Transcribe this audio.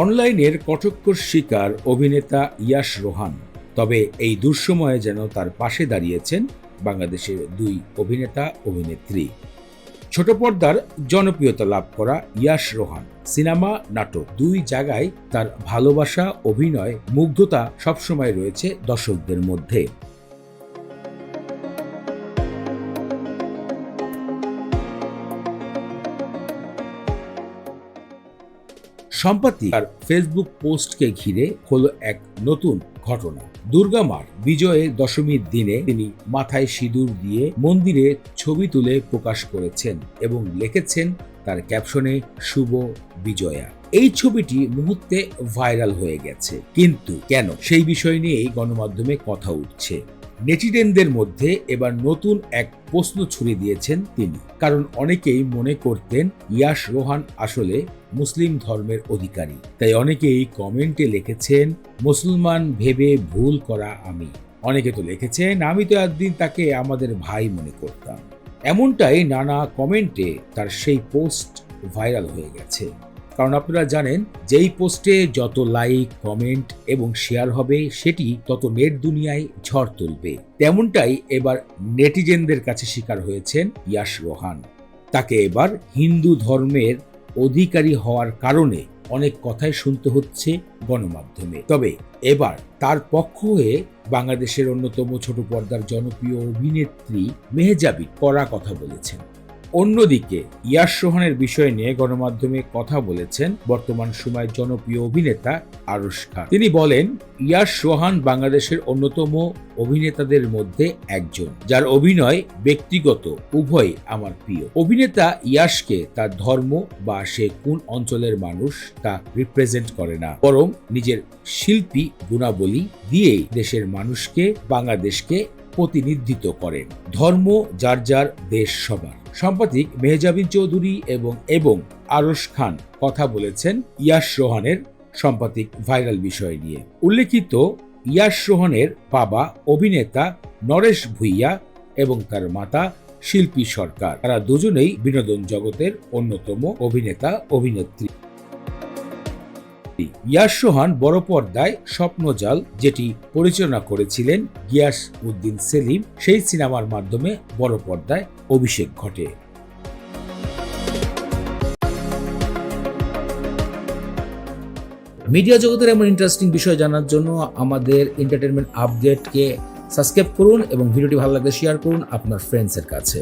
অনলাইনের কটক্কর শিকার অভিনেতা ইয়াশ রোহান। তবে এই দুঃসময়ে যেন তার পাশে দাঁড়িয়েছেন বাংলাদেশের দুই অভিনেতা অভিনেত্রী। ছোট পর্দার জনপ্রিয়তা লাভ করা ইয়াশ রোহান সিনেমা, নাটক দুই জায়গায় তার ভালোবাসা, অভিনয়, মুগ্ধতা সবসময় রয়েছে দর্শকদের মধ্যে। সম্প্রতি তার ফেসবুক পোস্টকে ঘিরে হলো এক নতুন ঘটনা। দুর্গা মার বিজয়ের দশমীর দিনে তিনি মাথায় সিঁদুর দিয়ে মন্দিরে ছবি তুলে প্রকাশ করেছেন এবং লিখেছেন তার ক্যাপশনে শুভ বিজয়া। এই ছবিটি মুহূর্তে ভাইরাল হয়ে গেছে, কিন্তু কেন সেই বিষয় নিয়েই গণমাধ্যমে কথা উঠছে। নেটিজেনদের মধ্যে এবার নতুন এক প্রশ্ন ছুড়ে দিয়েছেন তিনি, কারণ অনেকেই মনে করতেন ইয়াশ রোহান আসলে মুসলিম ধর্মের অধিকারী। তাই অনেকেই কমেন্টে লিখেছেন, মুসলমান ভেবে ভুল করা আমি। অনেকে তো লিখেছেন, আমি তো একদিন তাকে আমাদের ভাই মনে করতাম। এমনটাই নানা কমেন্টে তার সেই পোস্ট ভাইরাল হয়ে গেছে। কারণ আপনারা জানেন, যেই পোস্টে যত লাইক, কমেন্ট এবং শেয়ার হবে সেটি তত নেট দুনিয়ায় ঝড় তুলবে। তেমনটাই এবার নেটিজেনদের কাছে শিকার হয়েছেন ইয়াশ রোহান। তাকে এবার হিন্দু ধর্মের অধিকারী হওয়ার কারণে অনেক কথাই শুনতে হচ্ছে গণমাধ্যমে। তবে এবার তার পক্ষ হয়ে বাংলাদেশের অন্যতম ছোট পর্দার জনপ্রিয় অভিনেত্রী মেহজাবিন কড়া কথা বলেছেন। অন্যদিকে ইয়াশ রোহানের বিষয় নিয়ে গণমাধ্যমে কথা বলেছেন বর্তমান সময়ের জনপ্রিয় অভিনেতা আরশ খান। তিনি বলেন, ইয়াশ রোহান বাংলাদেশের অন্যতম অভিনেতাদের মধ্যে একজন, যার অভিনয় ব্যক্তিগত উভয় আমার প্রিয়। অভিনেতা ইয়াশকে তার ধর্ম বা সে কোন অঞ্চলের মানুষ তা রিপ্রেজেন্ট করে না, বরং নিজের শিল্পী গুণাবলী দিয়েই দেশের মানুষকে, বাংলাদেশকে প্রতিনিধিত্ব করেন। ধর্ম যার যার, দেশ সবার। সাম্প্রতিক মেহজাবিন চৌধুরী এবং আরশ খান কথা বলেছেন ইয়াশ রোহানের সাম্প্রতিক ভাইরাল বিষয় নিয়ে। উল্লেখিত, ইয়াশ রোহানের বাবা অভিনেতা নরেশ ভূঁইয়া এবং তার মাতা শিল্পী সরকার। তারা দুজনেই বিনোদন জগতের অন্যতম অভিনেতা অভিনেত্রী। ইয়াশ রোহান বড় পর্দায় স্বপ্নজাল, যেটি পরিচালনা করেছিলেন গিয়াস উদ্দিন সেলিম, সেই সিনেমার মাধ্যমে বড় পর্দায় অভিষেক ঘটে। মিডিয়া জগতের এমন ইন্টারেস্টিং বিষয় জানার জন্য আমাদের এন্টারটেনমেন্ট আপডেটকে সাবস্ক্রাইব করুন এবং ভিডিওটি ভালো লাগলে শেয়ার করুন আপনার ফ্রেন্ডসের কাছে।